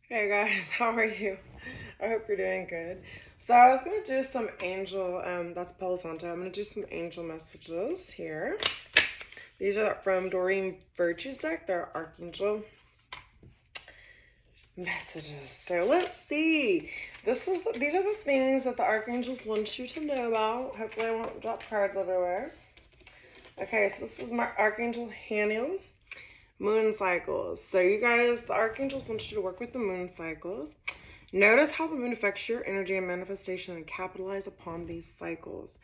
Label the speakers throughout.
Speaker 1: Hey guys, how are you? I hope you're doing good. So I was gonna do some angel, that's Palo Santo. I'm gonna do some angel messages here. These are from Doreen Virtue's deck. They're Archangel messages. So let's see. These are the things that the archangels want you to know about. Hopefully I won't drop cards everywhere. Okay, so this is my Archangel Haniel. Moon cycles. So you guys, the archangels want you to work with the moon cycles. Notice how the moon affects your energy and manifestation and capitalize upon these cycles.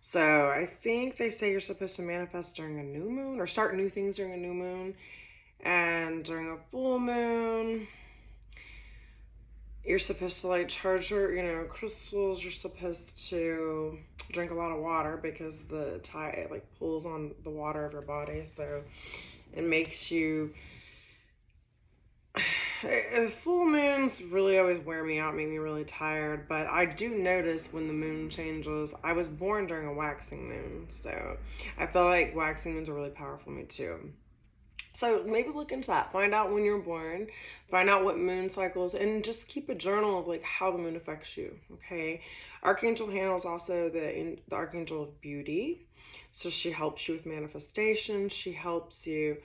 Speaker 1: So I think they say you're supposed to manifest during a new moon or start new things during a new moon, and during a full moon you're supposed to like charge your crystals. You're supposed to drink a lot of water because the tide like pulls on the water of your body, so it makes you full moons really always wear me out, make me really tired, but I do notice when the moon changes. I was born during a waxing moon, so I feel like waxing moons are really powerful for me too. So maybe look into that. Find out when you're born, find out what moon cycles, and just keep a journal of like how the moon affects you. Okay. Archangel Hannah is also the archangel of beauty. So she helps you with manifestation. She helps you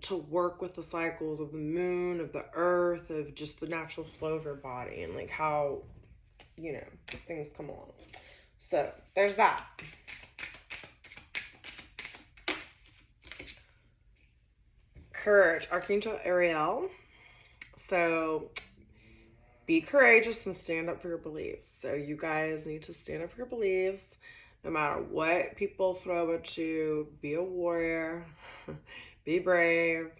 Speaker 1: to work with the cycles of the moon, of the earth, of just the natural flow of your body and like how, things come along. So there's that. Courage, Archangel Ariel. So be courageous and stand up for your beliefs. So you guys need to stand up for your beliefs no matter what people throw at you. Be a warrior, be brave,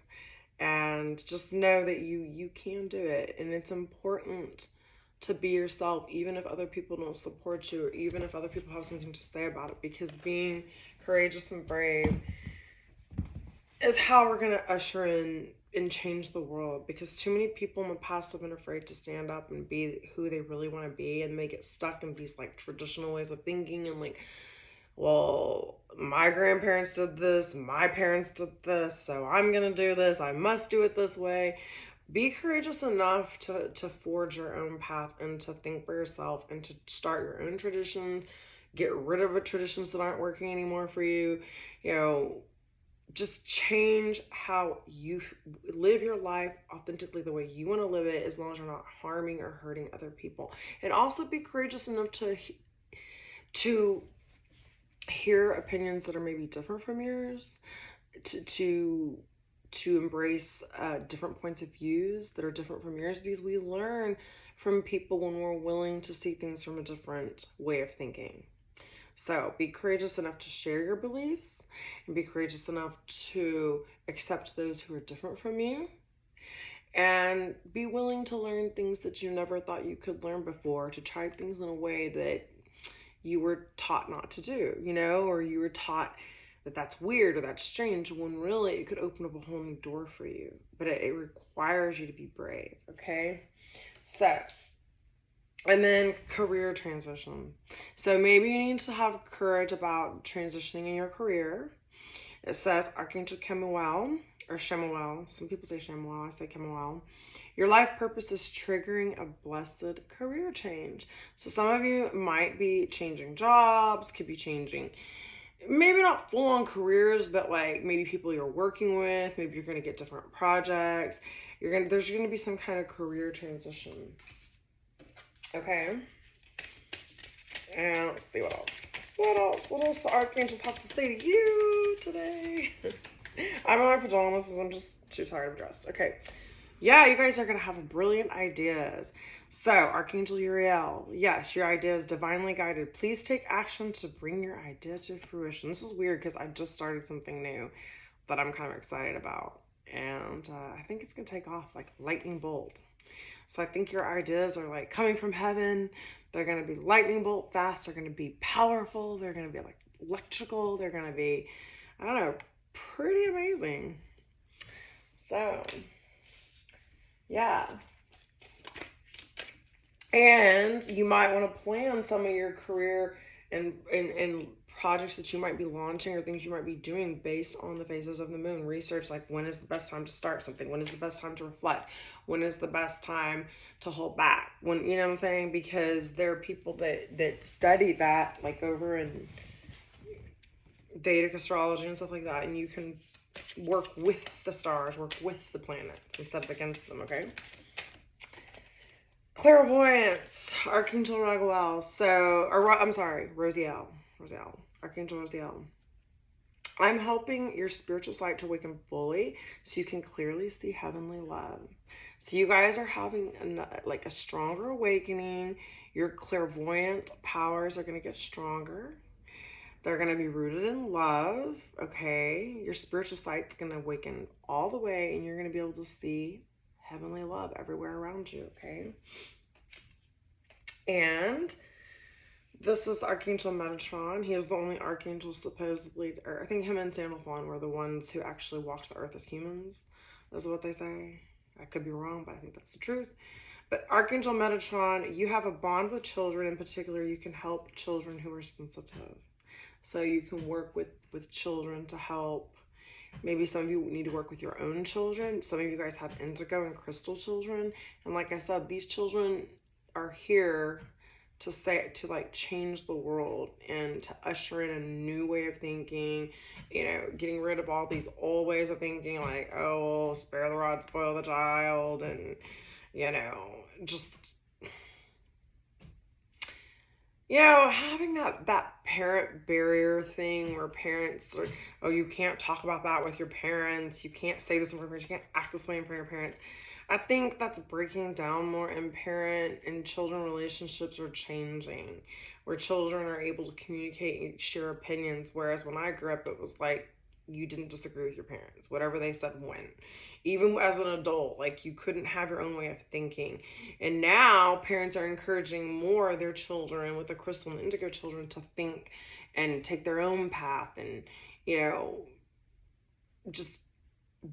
Speaker 1: and just know that you can do it. And it's important to be yourself, even if other people don't support you, or even if other people have something to say about it, because being courageous and brave is how we're going to usher in and change the world, because too many people in the past have been afraid to stand up and be who they really want to be, and they get stuck in these like traditional ways of thinking and like, well, my grandparents did this, my parents did this, so I'm gonna do this, I must do it this way. Be courageous enough to forge your own path and to think for yourself and to start your own traditions. Get rid of the traditions that aren't working anymore for you. Just change how you live your life authentically the way you want to live it, as long as you're not harming or hurting other people. And also be courageous enough to hear opinions that are maybe different from yours, to embrace different points of views that are different from yours, because we learn from people when we're willing to see things from a different way of thinking. So be courageous enough to share your beliefs and be courageous enough to accept those who are different from you, and be willing to learn things that you never thought you could learn before, to try things in a way that you were taught not to do, or you were taught that that's weird or that's strange, when really it could open up a whole new door for you. But it requires you to be brave, okay? So, and then career transition. So maybe you need to have courage about transitioning in your career. It says Archangel Kemuel, or Shemuel. Some people say Shemuel, I say Kemuel. Your life purpose is triggering a blessed career change. So some of you might be changing jobs, could be changing, maybe not full-on careers, but like maybe people you're working with. Maybe you're going to get different projects. There's going to be some kind of career transition. Okay. And let's see what else. What else the archangels have to say to you today? I'm in my pajamas because I'm just too tired of dress. Okay. Yeah, you guys are going to have brilliant ideas. So, Archangel Uriel, yes, your idea is divinely guided. Please take action to bring your idea to fruition. This is weird because I just started something new that I'm kind of excited about. And I think it's going to take off like lightning bolt. So I think your ideas are like coming from heaven. They're going to be lightning bolt fast. They're going to be powerful. They're going to be like electrical. They're going to be, I don't know, pretty amazing. So, yeah. And you might want to plan some of your career and projects that you might be launching or things you might be doing based on the phases of the moon. Research like when is the best time to start something, when is the best time to reflect, when is the best time to hold back, when, you know what I'm saying? Because there are people that study that, like over in Vedic astrology and stuff like that, and you can work with the stars, work with the planets instead of against them, okay? Clairvoyance, Archangel Raguel. Rosiel. Archangel Rosiel. I'm helping your spiritual sight to awaken fully so you can clearly see heavenly love. So you guys are having a stronger awakening. Your clairvoyant powers are going to get stronger. They're going to be rooted in love, okay? Your spiritual sight's going to awaken all the way, and you're going to be able to see heavenly love everywhere around you, okay? And this is Archangel Metatron. He is the only archangel supposedly, or I think him and Sandalphon were the ones who actually walked the earth as humans. That's what they say. I could be wrong, but I think that's the truth. But Archangel Metatron, you have a bond with children. In particular, you can help children who are sensitive. So you can work with children to help. Maybe some of you need to work with your own children. Some of you guys have indigo and crystal children. And like I said, these children are here to change the world and to usher in a new way of thinking, getting rid of all these old ways of thinking, like, oh, spare the rod, spoil the child, and, just, having that parent barrier thing where parents are, oh, you can't talk about that with your parents, you can't say this in front of your parents, you can't act this way in front of your parents. I think that's breaking down more, and parent and children relationships are changing, where children are able to communicate and share opinions, whereas when I grew up, it was like you didn't disagree with your parents. Whatever they said went. Even as an adult, like you couldn't have your own way of thinking. And now parents are encouraging more their children with the crystal and indigo children to think and take their own path and, just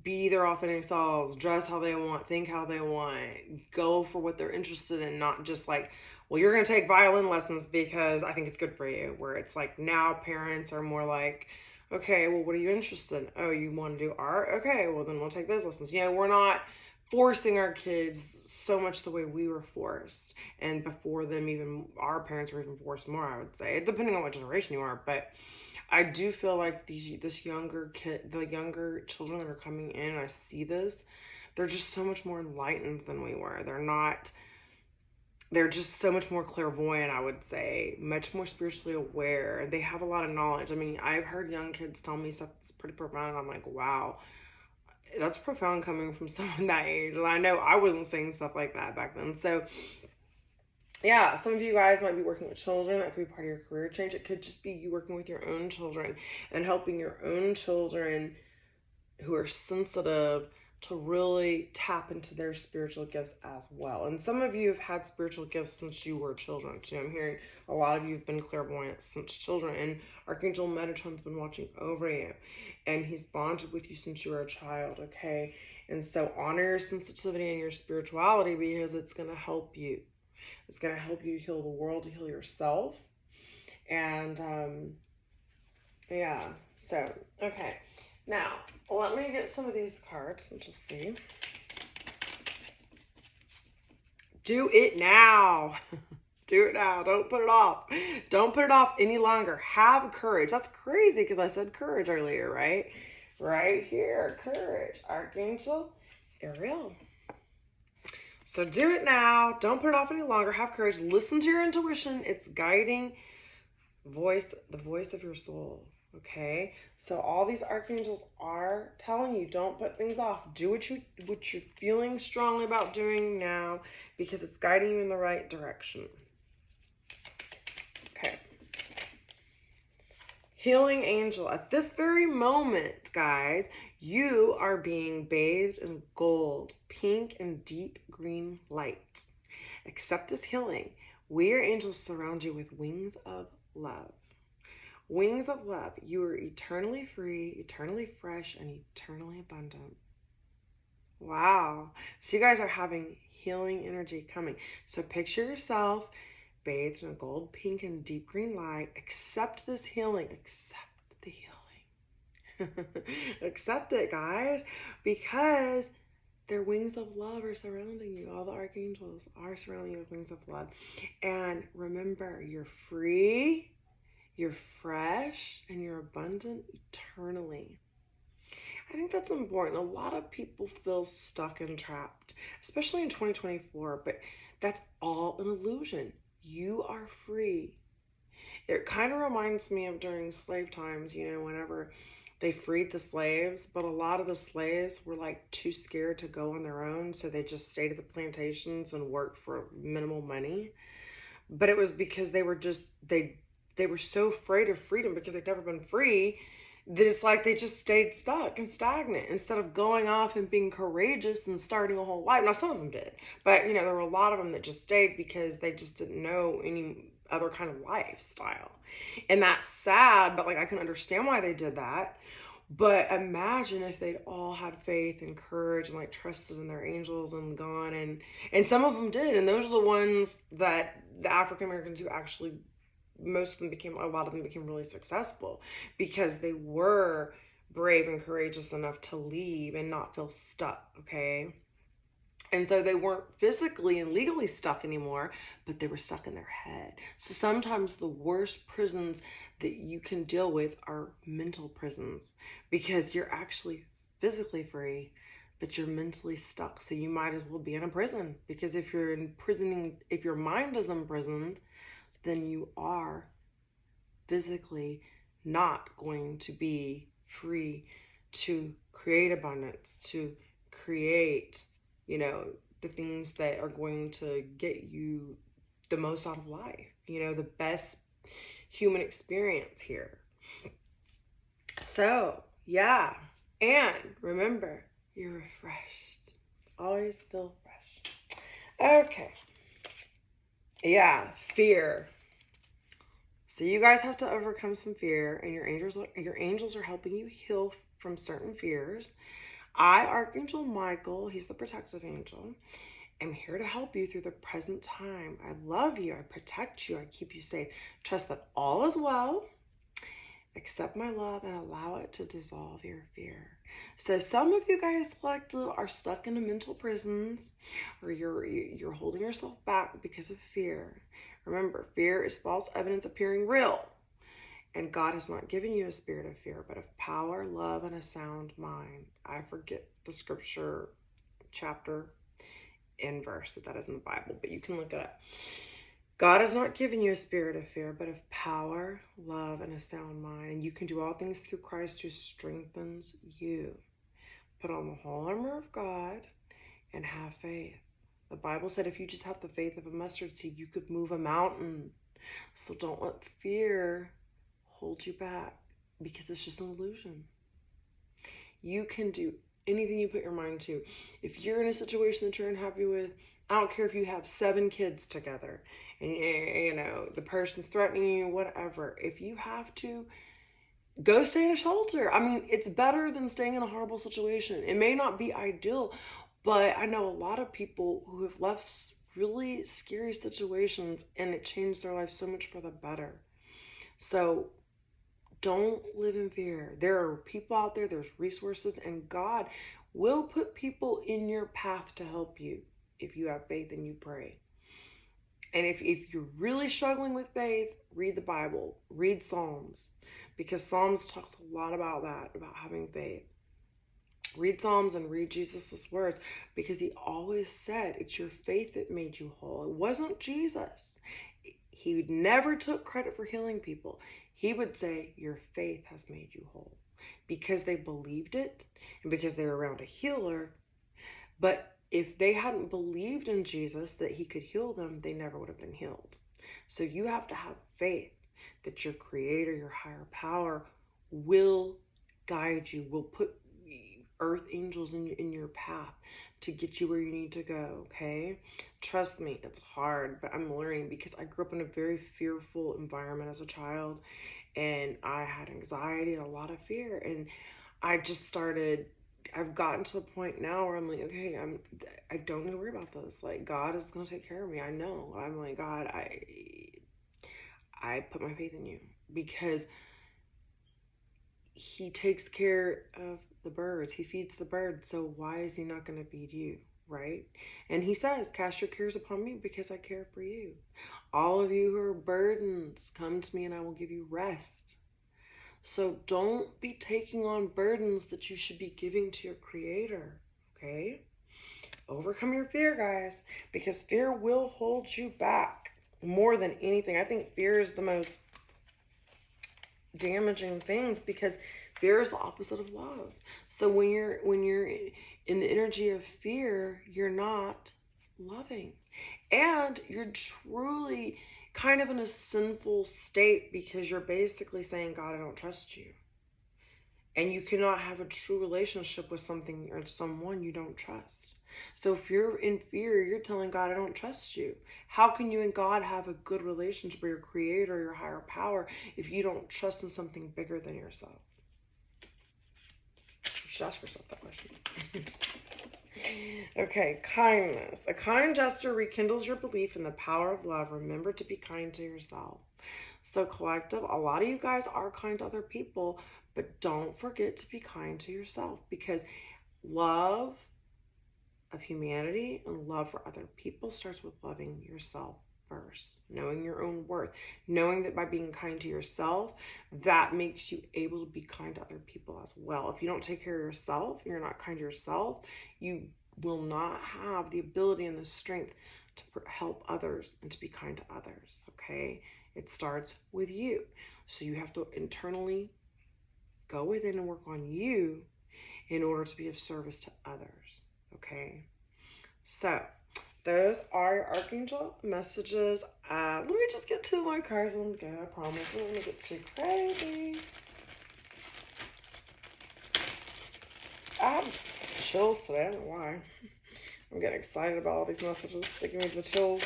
Speaker 1: be their authentic selves, dress how they want, think how they want, go for what they're interested in, not just like, well, you're going to take violin lessons because I think it's good for you. Where it's like now parents are more like, okay, well, what are you interested in? Oh, you want to do art? Okay, well, then we'll take those lessons. We're not forcing our kids so much the way we were forced. And before them, even our parents were even forced more, I would say, depending on what generation you are. But I do feel like the younger children that are coming in, I see this, they're just so much more enlightened than we were. They're just so much more clairvoyant, I would say, much more spiritually aware. They have a lot of knowledge. I mean, I've heard young kids tell me stuff that's pretty profound. I'm like, wow, that's profound coming from someone that age. And I know I wasn't saying stuff like that back then. So yeah, some of you guys might be working with children. That could be part of your career change. It could just be you working with your own children and helping your own children who are sensitive to really tap into their spiritual gifts as well. And some of you have had spiritual gifts since you were children too. I'm hearing a lot of you have been clairvoyant since children, and Archangel Metatron's been watching over you, and he's bonded with you since you were a child, okay? And so honor your sensitivity and your spirituality, because it's going to help you. It's going to help you heal the world, to heal yourself. And so, okay. Now, let me get some of these cards and just see. Do it now. Do it now. Don't put it off. Don't put it off any longer. Have courage. That's crazy because I said courage earlier, right? Right here. Courage. Archangel Ariel. So do it now. Don't put it off any longer. Have courage. Listen to your intuition. It's guiding voice, the voice of your soul. Okay, so all these archangels are telling you, don't put things off. Do what you're feeling strongly about doing now, because it's guiding you in the right direction. Okay. Healing angel. At this very moment, guys, you are being bathed in gold, pink, and deep green light. Accept this healing. We, your angels, surround you with wings of love. Wings of love. You are eternally free, eternally fresh, and eternally abundant. Wow. So you guys are having healing energy coming. So picture yourself bathed in a gold, pink, and deep green light. Accept this healing. Accept the healing. Accept it, guys, because their wings of love are surrounding you. All the archangels are surrounding you with wings of love. And remember, you're free, you're fresh, and you're abundant eternally. I think that's important. A lot of people feel stuck and trapped, especially in 2024, but that's all an illusion. You are free. It kind of reminds me of during slave times, whenever they freed the slaves, but a lot of the slaves were like too scared to go on their own, so they just stayed at the plantations and worked for minimal money. But it was because they were so afraid of freedom because they'd never been free, that it's like they just stayed stuck and stagnant instead of going off and being courageous and starting a whole life. Now, some of them did, but there were a lot of them that just stayed because they just didn't know any other kind of lifestyle. And that's sad, but I can understand why they did that. But imagine if they'd all had faith and courage and trusted in their angels and gone, and some of them did. And those are the ones that the African Americans who actually, a lot of them became really successful because they were brave and courageous enough to leave and not feel stuck, okay? And so they weren't physically and legally stuck anymore, but they were stuck in their head. So sometimes the worst prisons that you can deal with are mental prisons, because you're actually physically free, but you're mentally stuck. So you might as well be in a prison, because if your mind is imprisoned, then you are physically not going to be free to create abundance, to create, the things that are going to get you the most out of life, the best human experience here. So, yeah. And remember, you're refreshed. Always feel fresh. Okay. Yeah, fear. So you guys have to overcome some fear, and your angels are helping you heal from certain fears. I, Archangel Michael, he's the protective angel, am here to help you through the present time. I love you. I protect you. I keep you safe. Trust that all is well. Accept my love and allow it to dissolve your fear. So some of you guys are stuck in mental prisons, or you're holding yourself back because of fear. Remember, fear is false evidence appearing real. And God has not given you a spirit of fear, but of power, love, and a sound mind. I forget the scripture chapter and verse that is in the Bible, but you can look it up. God has not given you a spirit of fear, but of power, love, and a sound mind. And you can do all things through Christ who strengthens you. Put on the whole armor of God and have faith. The Bible said if you just have the faith of a mustard seed, you could move a mountain. So don't let fear hold you back, because it's just an illusion. You can do anything you put your mind to. If you're in a situation that you're unhappy with, I don't care if you have 7 kids together and the person's threatening you, whatever. If you have to, go stay in a shelter. I mean, it's better than staying in a horrible situation. It may not be ideal, but I know a lot of people who have left really scary situations and it changed their life so much for the better. So don't live in fear. There are people out there, there's resources, and God will put people in your path to help you if you have faith and you pray. And if you're really struggling with faith, read the Bible, read Psalms, because Psalms talks a lot about that, about having faith. Read Psalms and read Jesus' words, because he always said it's your faith that made you whole. It wasn't Jesus. He never took credit for healing people. He would say, your faith has made you whole, because they believed it and because they were around a healer. But if they hadn't believed in Jesus that he could heal them, they never would have been healed. So you have to have faith that your creator, your higher power will guide you, will put earth angels in your path to get you where you need to go, okay? Trust me, it's hard, but I'm learning, because I grew up in a very fearful environment as a child, and I had anxiety and a lot of fear, and I've gotten to the point now where I'm like, okay, I don't need to worry about this. Like, God is going to take care of me. I know. I'm like, God, I put my faith in you because he takes care of the birds. He feeds the birds. So why is he not going to feed you? Right? And he says, cast your cares upon me because I care for you. All of you who are burdened, come to me and I will give you rest. So don't be taking on burdens that you should be giving to your creator. Okay? Overcome your fear, guys, because fear will hold you back more than anything. I think fear is the most damaging things because fear is the opposite of love. So when you're in the energy of fear, you're not loving, and you're truly kind of in a sinful state because you're basically saying, God, I don't trust you. And you cannot have a true relationship with something or someone you don't trust. So if you're in fear, you're telling God, I don't trust you. How can you and God have a good relationship with your creator, your higher power, if you don't trust in something bigger than yourself? You should ask yourself that question. Okay, kindness. A kind gesture rekindles your belief in the power of love. Remember to be kind to yourself. So collective, a lot of you guys are kind to other people, but don't forget to be kind to yourself, because love of humanity and love for other people starts with loving yourself first, knowing your own worth, knowing that by being kind to yourself, that makes you able to be kind to other people as well. If you don't take care of yourself, you're not kind to yourself, you will not have the ability and the strength to help others and to be kind to others, okay? It starts with you. So you have to internally go within and work on you in order to be of service to others, okay? So those are your Archangel messages. Let me just get to my cards and go. I promise I'm going to get too crazy. I have chills today. I don't know why. I'm getting excited about all these messages. They give me the chills.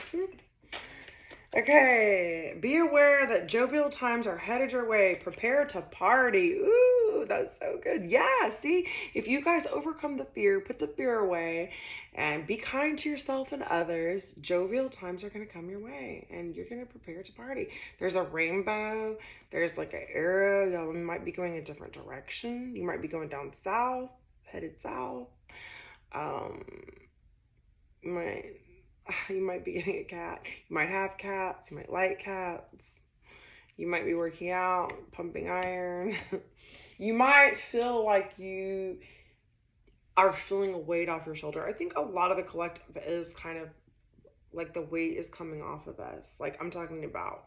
Speaker 1: Okay, be aware that jovial times are headed your way. Prepare to party. Ooh, that's so good. Yeah, see, if you guys overcome the fear, put the fear away, and be kind to yourself and others, jovial times are going to come your way, and you're going to prepare to party. There's a rainbow. There's like an arrow. Y'all might be going a different direction. You might be going down south, headed south. You might be getting a cat. You might have cats. You might like cats. You might be working out, pumping iron. You might feel like you are feeling a weight off your shoulder. I think a lot of the collective is kind of like the weight is coming off of us. Like I'm talking about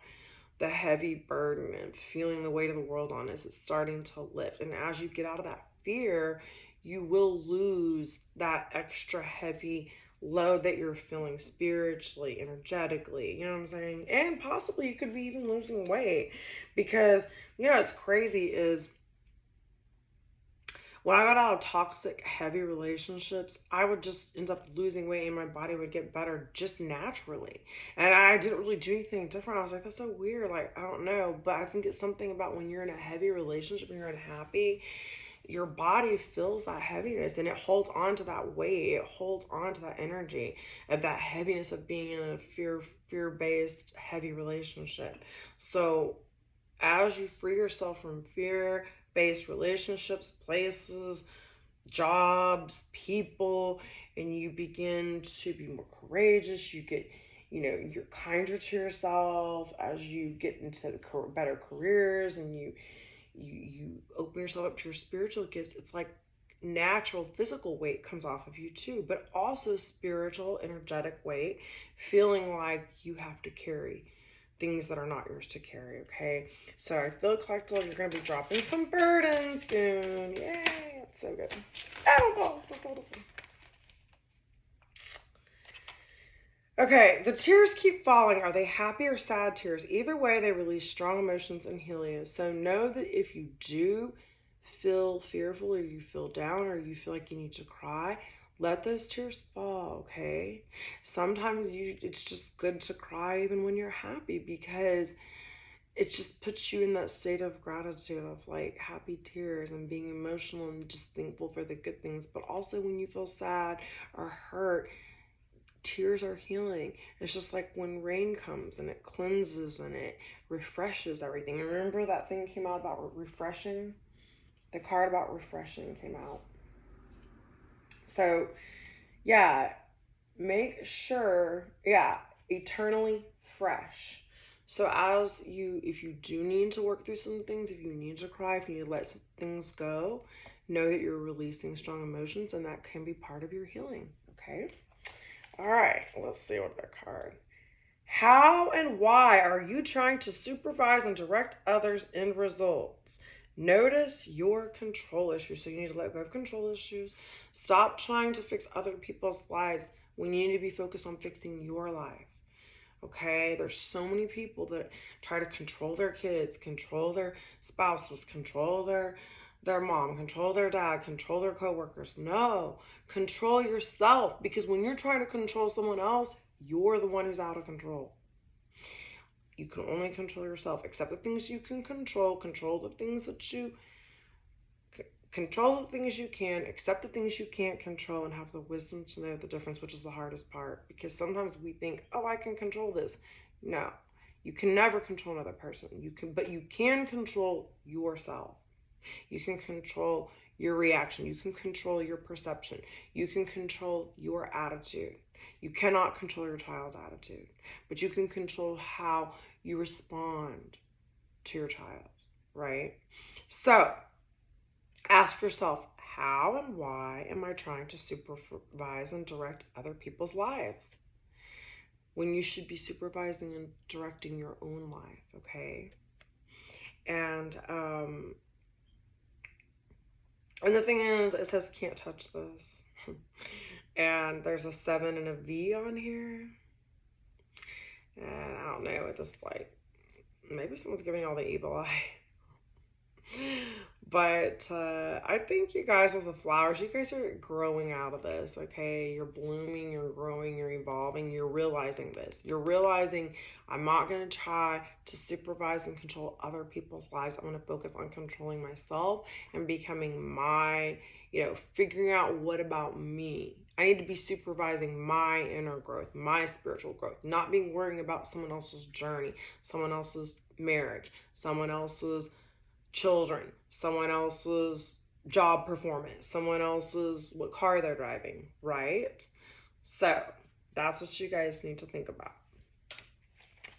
Speaker 1: the heavy burden and feeling the weight of the world on us. It's starting to lift. And as you get out of that fear, you will lose that extra heavy load that you're feeling spiritually, energetically, you know what I'm saying? And possibly you could be even losing weight, because, you know, what's crazy is when I got out of toxic, heavy relationships, I would just end up losing weight and my body would get better just naturally. And I didn't really do anything different. I was like, that's so weird. Like, I don't know. But I think it's something about when you're in a heavy relationship and you're unhappy, your body feels that heaviness and it holds on to that weight. It holds on to that energy of that heaviness of being in a fear-based, heavy relationship. So as you free yourself from fear-based relationships, places, jobs, people, and you begin to be more courageous, you get, you know, you're kinder to yourself as you get into better careers, and you open yourself up to your spiritual gifts. It's like natural physical weight comes off of you too, but also spiritual, energetic weight, feeling like you have to carry things that are not yours to carry, okay? So I feel collective, you're going to be dropping some burdens soon. Yay, it's so good. Don't fall. Okay, the tears keep falling. Are they happy or sad tears? Either way, they release strong emotions and heal you. So know that if you do feel fearful, or you feel down, or you feel like you need to cry, let those tears fall, okay? Sometimes it's just good to cry even when you're happy, because it just puts you in that state of gratitude, of like happy tears and being emotional and just thankful for the good things. But also when you feel sad or hurt, tears are healing. It's just like when rain comes and it cleanses and it refreshes everything. Remember that thing came out about refreshing? The card about refreshing came out. So, yeah, make sure, eternally fresh. So if you do need to work through some things, if you need to cry, if you need to let some things go, know that you're releasing strong emotions, and that can be part of your healing, okay? All right, let's see what that card. How and why are you trying to supervise and direct others in results? Notice your control issues. So you need to let go of control issues. Stop trying to fix other people's lives when you need to be focused on fixing your life. Okay, there's so many people that try to control their kids, control their spouses, control their mom, control their dad, control their coworkers. No, control yourself, because when you're trying to control someone else, you're the one who's out of control. You can only control yourself. Accept the things you can control the things that you control, the things you can, accept the things you can't control, and have the wisdom to know the difference, which is the hardest part. Because sometimes we think, oh, I can control this. No, you can never control another person. But you can control yourself. You can control your reaction. You can control your perception. You can control your attitude. You cannot control your child's attitude, but you can control how you respond to your child, right? So ask yourself, how and why am I trying to supervise and direct other people's lives when you should be supervising and directing your own life, okay? And the thing is, it says can't touch this. And there's a 7 and a V on here. And I don't know what this, like, maybe someone's giving y'all the evil eye. But I think you guys with the flowers, you guys are growing out of this, okay? You're blooming, you're growing, you're evolving, you're realizing this. You're realizing, I'm not going to try to supervise and control other people's lives. I'm going to focus on controlling myself and becoming my, figuring out what about me. I need to be supervising my inner growth, my spiritual growth, not being worrying about someone else's journey, someone else's marriage, someone else's children, someone else's job performance, someone else's what car they're driving, right? So that's what you guys need to think about.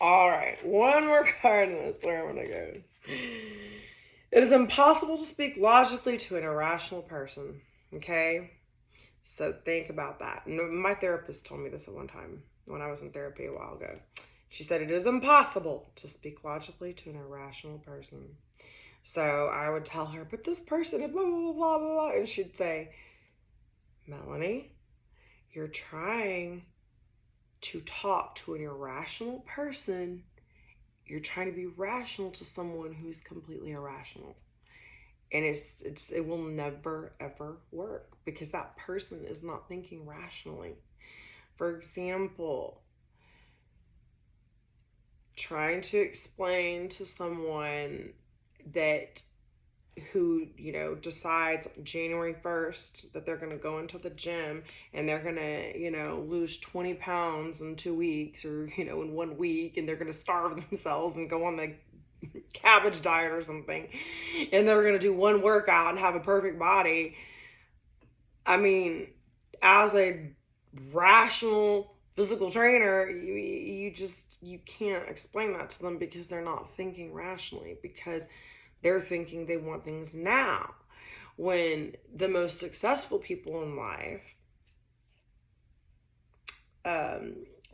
Speaker 1: All right, one more card in this. Where I'm gonna go. It is impossible to speak logically to an irrational person. Okay, so think about that. My therapist told me this at one time when I was in therapy a while ago. She said it is impossible to speak logically to an irrational person. So I would tell her, but this person, blah, blah, blah, blah, blah. And she'd say, Melanie, you're trying to talk to an irrational person. You're trying to be rational to someone who's completely irrational. And it will never, ever work because that person is not thinking rationally. For example, trying to explain to someone who decides January 1st that they're going to go into the gym and they're going to, lose 20 pounds in 2 weeks or, in 1 week, and they're going to starve themselves and go on the cabbage diet or something, and they're going to do one workout and have a perfect body. I mean, as a rational physical trainer, you can't explain that to them because they're not thinking rationally, because they're thinking they want things now. When the most successful people in life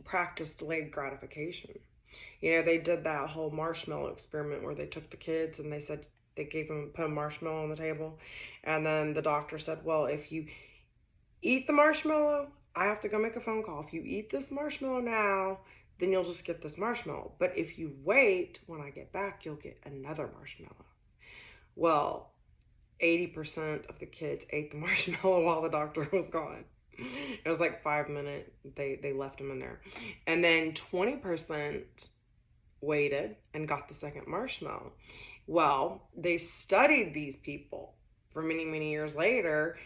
Speaker 1: practice delayed gratification. They did that whole marshmallow experiment where they took the kids and they said they put a marshmallow on the table, and then the doctor said, well, if you eat the marshmallow, I have to go make a phone call. If you eat this marshmallow now, then you'll just get this marshmallow. But if you wait, when I get back, you'll get another marshmallow. Well, 80% of the kids ate the marshmallow while the doctor was gone. It was like 5 minutes. They left them in there. And then 20% waited and got the second marshmallow. Well, they studied these people for many, many years later,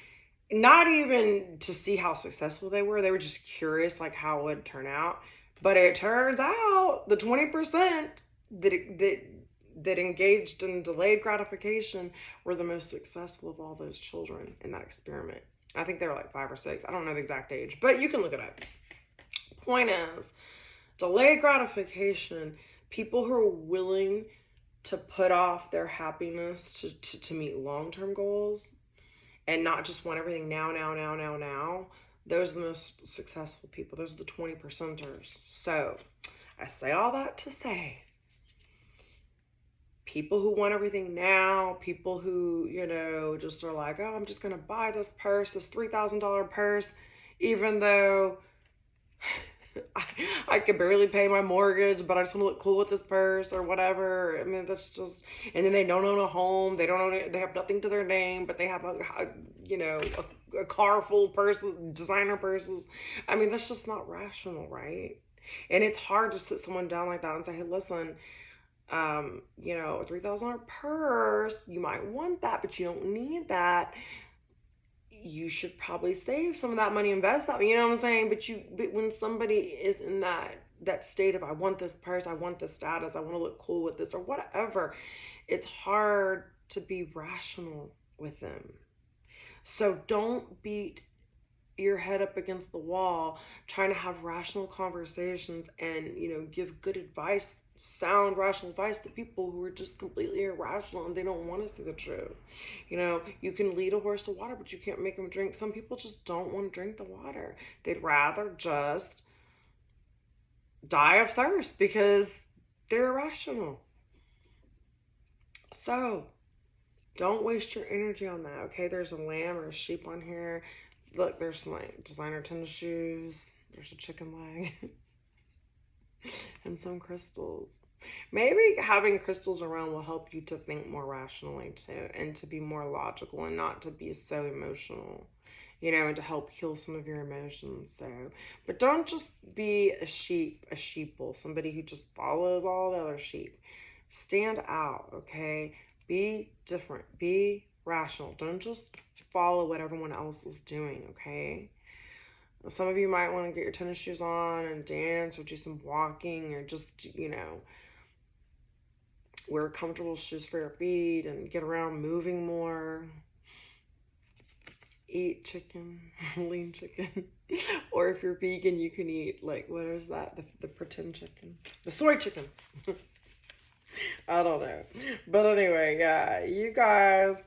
Speaker 1: not even to see how successful they were just curious like how it would turn out. But it turns out the 20% that engaged in delayed gratification were the most successful of all those children in that experiment. I think they were like 5 or 6. I don't know the exact age, but you can look it up. Point is, delayed gratification, people who are willing to put off their happiness to meet long-term goals and not just want everything now, those are the most successful people. Those are the 20%ers. So I say all that to say, people who want everything now, people who, just are like, oh, I'm just going to buy this purse, this $3,000 purse, even though I could barely pay my mortgage, but I just want to look cool with this purse or whatever. I mean, that's just, and then they don't own a home. They don't own it. They have nothing to their name, but they have a car full of purses, designer purses. I mean, that's just not rational, right? And it's hard to sit someone down like that and say, hey, listen, a $3,000 purse, you might want that, but you don't need that. You should probably save some of that money, invest that, you know what I'm saying? But when somebody is in that state of, I want this purse, I want this status, I want to look cool with this or whatever, it's hard to be rational with them. So don't beat your head up against the wall trying to have rational conversations and, give good advice, sound rational advice to people who are just completely irrational and they don't want to see the truth. You can lead a horse to water, but you can't make them drink. Some people just don't want to drink the water. They'd rather just die of thirst because they're irrational. So don't waste your energy on that, okay? There's a lamb or a sheep on here. Look, there's some like designer tennis shoes. There's a chicken leg. And some crystals. Maybe having crystals around will help you to think more rationally too, and to be more logical and not to be so emotional, and to help heal some of your emotions. So, but don't just be a sheeple, somebody who just follows all the other sheep. Stand out, okay? Be different, be rational. Don't just follow what everyone else is doing, okay? Some of you might want to get your tennis shoes on and dance or do some walking or just, wear comfortable shoes for your feet and get around moving more. Eat chicken, lean chicken. Or if you're vegan, you can eat, like, what is that? The pretend chicken. The soy chicken. I don't know. But anyway, yeah, you guys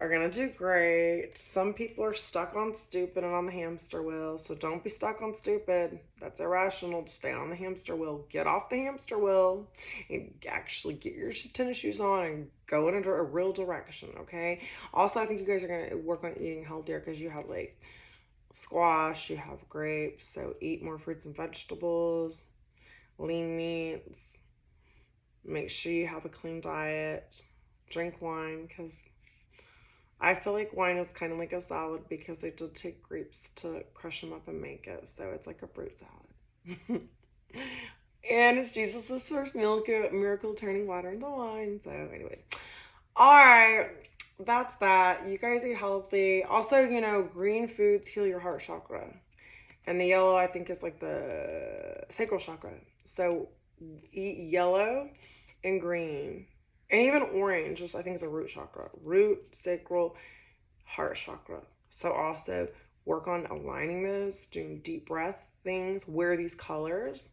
Speaker 1: are going to do great. Some people are stuck on stupid and on the hamster wheel, so don't be stuck on stupid. That's irrational to stay on the hamster wheel. Get off the hamster wheel and actually get your tennis shoes on and go in a real direction, okay? Also, I think you guys are going to work on eating healthier because you have like squash, you have grapes, so eat more fruits and vegetables, lean meats. Make sure you have a clean diet. Drink wine because I feel like wine is kind of like a salad because they did take grapes to crush them up and make it. So it's like a fruit salad. And it's Jesus' first miracle turning water into wine. So anyways. All right. That's that. You guys eat healthy. Also, green foods heal your heart chakra. And the yellow, I think, is like the sacral chakra. So eat yellow and green. And even orange is, I think, the root chakra. Root, sacral, heart chakra. So also work on aligning those, doing deep breath things. Wear these colors,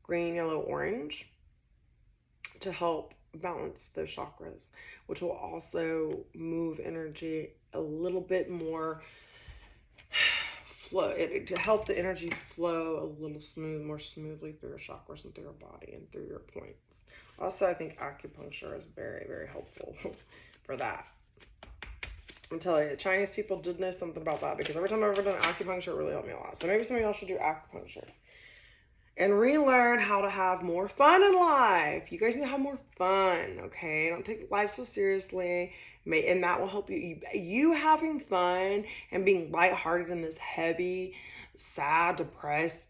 Speaker 1: green, yellow, orange, to help balance those chakras, which will also move energy a little bit more flow. To help the energy flow a little more smoothly through your chakras and through your body and through your points. Also, I think acupuncture is very, very helpful for that. I'm telling you, the Chinese people did know something about that because every time I've ever done acupuncture, it really helped me a lot. So maybe some of y'all should do acupuncture and relearn how to have more fun in life. You guys need to have more fun, okay? Don't take life so seriously. And that will help you. You having fun and being lighthearted in this heavy, sad, depressed,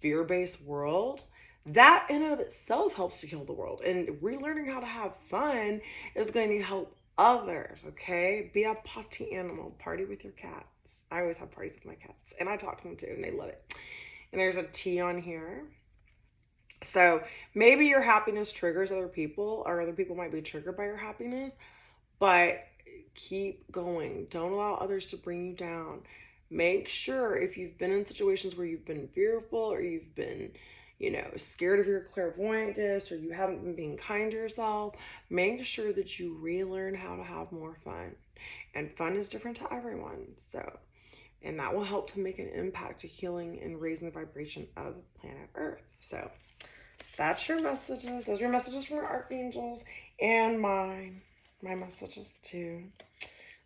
Speaker 1: fear-based world, that in and of itself helps to heal the world. And relearning how to have fun is going to help others, okay? Be a party animal. Party with your cats. I always have parties with my cats, and I talk to them too, and they love it. And there's a T on here. So maybe your happiness triggers other people, or other people might be triggered by your happiness, but keep going. Don't allow others to bring you down. Make sure if you've been in situations where you've been fearful, or you've been, scared of your clairvoyant gifts, or you haven't been being kind to yourself, make sure that you relearn how to have more fun. And fun is different to everyone. And that will help to make an impact to healing and raising the vibration of planet Earth. So that's your messages. Those are your messages from your archangels, and my messages too.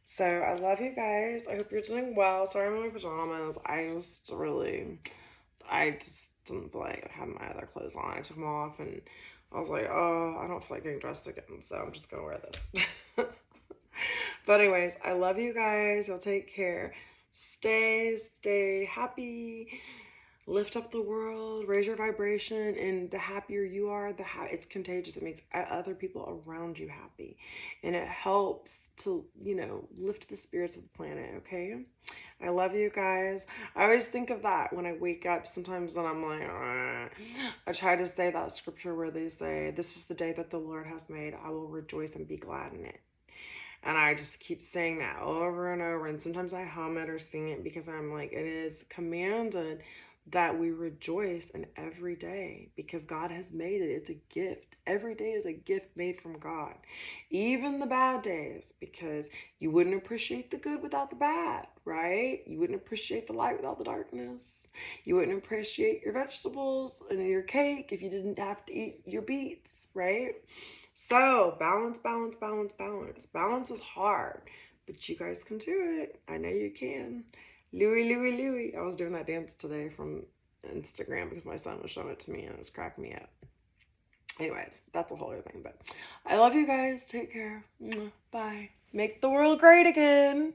Speaker 1: So I love you guys. I hope you're doing well. Sorry I'm in my pajamas. I just didn't feel like having my other clothes on. I took them off and I was like, oh, I don't feel like getting dressed again. So I'm just going to wear this. But anyways, I love you guys. You'll take care. Stay happy. Lift up the world, raise your vibration, and the happier you are, it's contagious. It makes other people around you happy, and it helps to, lift the spirits of the planet, okay? I love you guys. I always think of that when I wake up. Sometimes when I'm like, I try to say that scripture where they say, this is the day that the Lord has made. I will rejoice and be glad in it. And I just keep saying that over and over. And sometimes I hum it or sing it because I'm like, it is commanded that we rejoice in every day because God has made it. It's a gift. Every day is a gift made from God. Even the bad days, because you wouldn't appreciate the good without the bad, right? You wouldn't appreciate the light without the darkness. You wouldn't appreciate your vegetables and your cake if you didn't have to eat your beets, right? So balance, balance, balance, balance. Balance is hard, but you guys can do it. I know you can. Louie, Louie, Louie. I was doing that dance today from Instagram because my son was showing it to me and it was cracking me up. Anyways, that's a whole other thing, but I love you guys. Take care. Bye. Make the world great again.